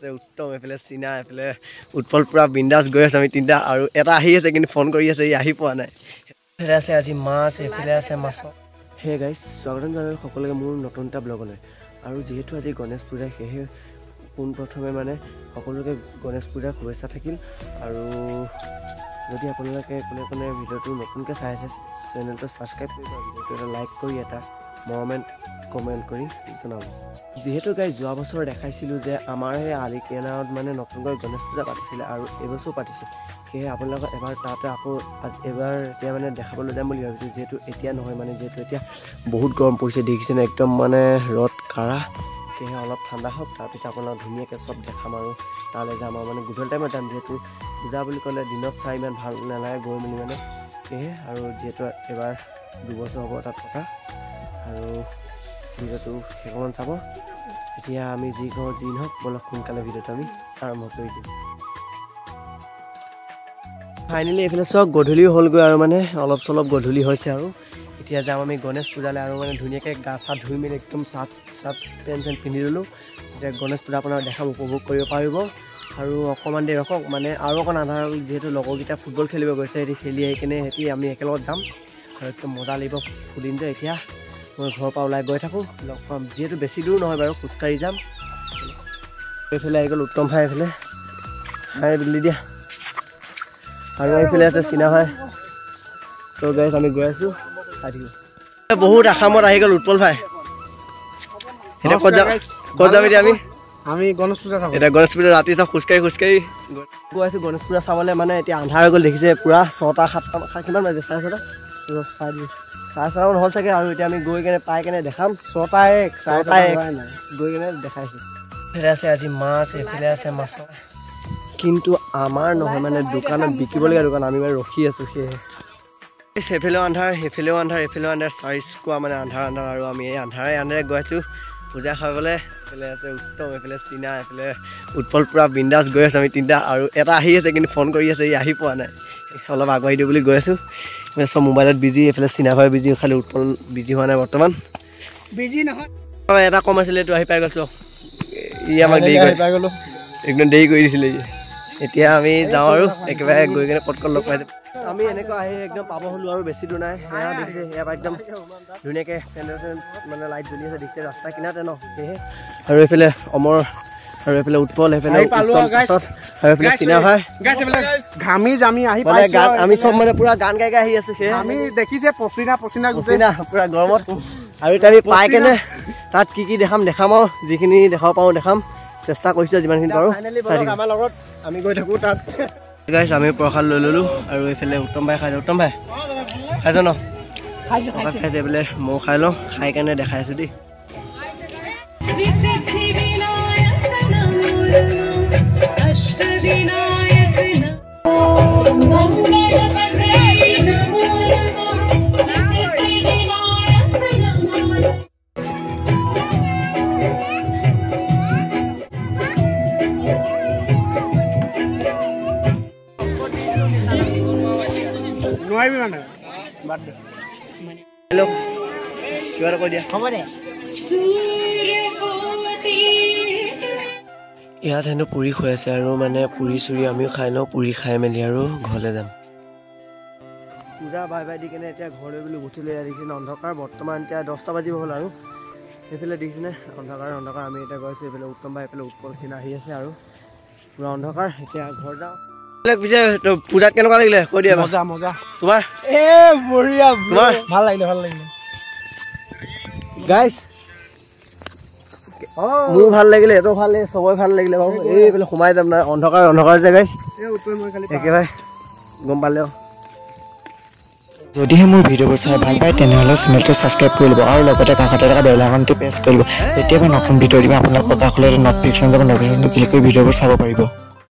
আছে উত্তম, এফালে চীনা, এফালে উৎপল পুৰা বিন্দাছ গৈ আছে। আমি তিনিটা আৰু এটা আহি আছে কিন্তু ফোন কৰি আছে, ই আহি পোৱা নাই। এফালে আছে আজি মাছ, এফালে আছে মাছ। হে গাইজ, স্বাগতম জনালোঁ সকলোকে মোৰ নতুন এটা ব্লগলৈ। আৰু যিহেতু আজি গণেশ পূজা, সেয়েহে পোনপ্ৰথমে মানে সকলোকে গণেশ পূজাৰ শুভেচ্ছা থাকিল। আৰু যদি আপোনালোকে কোনে ভিডিঅ'টো নতুনকৈ চাই আছে, চেনেলটো ছাবস্ক্ৰাইব কৰিব, ভিডিঅ'টো এটা লাইক কৰি এটা কমেণ্ট কৰি জনাব। যিহেতু গাইজ যোৱা বছৰ দেখাইছিলোঁ যে আমাৰ সেই আলি কিনাৰত মানে নতুনকৈ গণেশ পূজা পাতিছিলে আৰু এইবছৰো পাতিছে। সেয়েহে আপোনালোকক এবাৰ তাতে আকৌ এবাৰ এতিয়া মানে দেখাবলৈ যাম বুলি ভাবিছোঁ। যিহেতু এতিয়া নহয় মানে, যিহেতু এতিয়া বহুত গৰম পৰিছে, দেখিছেনে একদম মানে ৰ'দ কাঢ়া। সেয়েহে অলপ ঠাণ্ডা হওক, তাৰপিছত আপোনালোক ধুনীয়াকৈ চব দেখাম আৰু তালৈ যাম আৰু মানে গধূলি টাইমত যাম। যিহেতু পূজা বুলি ক'লে দিনত চাই ইমান ভাল নালাগে গৈ মেলি মানে, সেয়েহে আৰু যিহেতু এবাৰ 2 বছৰ হ'ব তাত থকা আৰু ভিডিঅ'টো সেইকণ চাব। এতিয়া আমি যি কওঁ যি নহওক, অলপ সোনকালে ভিডিঅ'টো আমি আৰম্ভ কৰি দিম। ফাইনেলি এইফালে চব গধূলিও হ'লগৈ আৰু মানে অলপ চলপ গধূলি হৈছে আৰু এতিয়া যাম আমি গণেশ পূজালৈ। আৰু মানে ধুনীয়াকৈ গা চা ধুই মেলি একদম চাৰ্ট পেণ্ট পিন্ধি ল'লোঁ। এতিয়া গণেশ পূজা আপোনাৰ দেখাম, উপভোগ কৰিব পাৰিব। আৰু অকণমান দেৰি ৰখক, মানে আৰু অকণ আন্ধাৰ হ'ল। যিহেতু লগৰকেইটা ফুটবল খেলিব গৈছে, সিহঁতি খেলি আহি কিনে আমি একেলগত যাম আৰু একদম মজা লাগিব ফুলিম যে। এতিয়া মই ঘৰৰ পৰা ওলাই গৈ থাকোঁ, লগ পাম। যিহেতু বেছি দূৰ নহয় বাৰু, খোজকাঢ়ি যাম। এইফালে আহি গ'ল উত্তম ভাই, এইফালে ভাই বিল্লি দিয়া আৰু এইফালে আছে চীনা ভাই। তো গাইজ আমি গৈ আছোঁ, চাই থাকিব। বহুত আসামত আহি গ'ল উৎপল ভাই। এতিয়া ক'ত যাম এতিয়া আমি গণেশ পূজা চাব। এতিয়া গণেশ পূজা ৰাতি চব খোজকাঢ়ি গৈ আছোঁ গণেশ পূজা চাবলৈ। মানে এতিয়া আন্ধাৰ হৈ গ'ল, দেখিছে পূৰা 6টা 7টা কিমান বাজিছে, 6:30 হ'ল চাগে। আৰু এতিয়া আমি গৈ কেনে পাই কেনে দেখাম। 6:01 গৈ কেনে দেখাইছোঁ। এইফালে আছে আজি মাছ, এইফালে আছে মাছ, কিন্তু আমাৰ নহয় মানে দোকানত বিকিবলগীয়া দোকান। আমি মানে ৰখি আছোঁ, সেয়েহে সেইফালেও আন্ধাৰ, সেইফালেও আন্ধাৰ, এইফালেও আন্ধাৰ, চাৰিচুৱা মানে আন্ধাৰ আৰু আমি এই আন্ধাৰে গৈ আছোঁ পূজা খাবলৈ। এইফালে আছে উত্তম, এইফালে চীনা, এইফালে উৎপল পুৰা বিন্দাছ গৈ আছোঁ। আমি তিনিটা আৰু এটা আহি আছে কিন্তু ফোন কৰি আছে, ই আহি পোৱা নাই। অলপ আগবাঢ়ি দিওঁ বুলি গৈ আছোঁ। এইফালে চব মোবাইলত বিজি, এইফালে চীনা ভাই বিজি, খালি উৎপল বিজি হোৱা নাই বৰ্তমান। বিজি নহয়, এটা কম আছিলে, এইটো আহি পাই গ'ল। চব ই আমাক একদম দেৰি কৰি দিছিলে। এতিয়া আমি যাওঁ আৰু একেবাৰে গৈ কিনে ক'ত লগ পাই যাম। আমি এনেকুৱা আহি একদম পাব হ'লোঁ আৰু বেছি দূৰ নাই। সেয়া দেখিছে, সেয়া একদম ধুনীয়াকৈ মানে লাইট জ্বলি আছে, দেখিছে ৰাস্তা কিনাৰতে ন। সেয়েহে আৰু এইফালে অমৰ আৰু এইফালে উৎপল, এইফালে আৰু এইফালে চীনা ভাই ঘামি জামি আহি মানে আমি চব মানে পুৰা গান গাই আহি আছোঁ। সেয়ে আমি দেখিছে পচিনা পুৰা গৰমত। আৰু এতিয়া আমি পাই কেনে তাত কি দেখাম আৰু যিখিনি দেখাব পাৰোঁ দেখাম, চেষ্টা কৰিছোঁ যিমানখিনি পাৰোঁ। আমাৰ লগত আমি গৈ থাকোঁ তাত। গাইছ আমি প্ৰসাদ লৈ ল'লোঁ আৰু এইফালে উত্তম ভাই খাইছে। উত্তম ভাই খাইছ ন? প্ৰসাদ খাইছে বোলে, ময়ো খাই লওঁ। খাই কেনে দেখাই আছোঁ দেই। হেল্ল' কিবা এটা কৈ দিয়া। হ'ব দে। ইয়াত হেনো পুৰি হৈ আছে আৰু মানে পুৰি চুৰি আমিও খাই লওঁ। পুৰি খাই মেলি আৰু ঘৰলৈ যাম। পূজা বাই দি কেনে এতিয়া ঘৰলৈ বুলি উঠিলে। দেখিছেনে অন্ধকাৰ, বৰ্তমান এতিয়া 10টা বাজিব হ'ল আৰু সেইফালে দেখিছেনে অন্ধকাৰ। আমি এতিয়া গৈছোঁ এইফালে উত্তম ভাই, এইফালে উৎপল চীনা আহি আছে আৰু পুৰা অন্ধকাৰ। এতিয়া ঘৰ যাওঁ। পিছে পূজাত কেনেকুৱা লাগিলে কৈ দিয়া। মজা তোমাৰ? বঢ়িয়া, ভাল লাগিলে গাইছ। মোৰো ভাল লাগিলে, এইটো ভাল লাগিলে, চবৰে ভাল লাগিলে বাৰু। এইফালে সোমাই যাম নাই, অন্ধকাৰ যে গাইছ, একেবাৰে গম পালে। যদিহে মোৰ ভিডিঅ'বোৰ চাই ভাল পায় তেনেহ'লে চেনেলটো ছাবস্ক্ৰাইব কৰি ল'ব আৰু লগতে কাষতে থকা বেল আইকনটো প্ৰেছ কৰি ল'ব। যেতিয়া মই নতুন ভিডিঅ' দিম আপোনালোকৰ কাষলৈ নটিফিকেশ্যন যাব, নটিফিকেশ্যনটো ক্লিক কৰি ভিডিঅ'বোৰ চাব পাৰিব।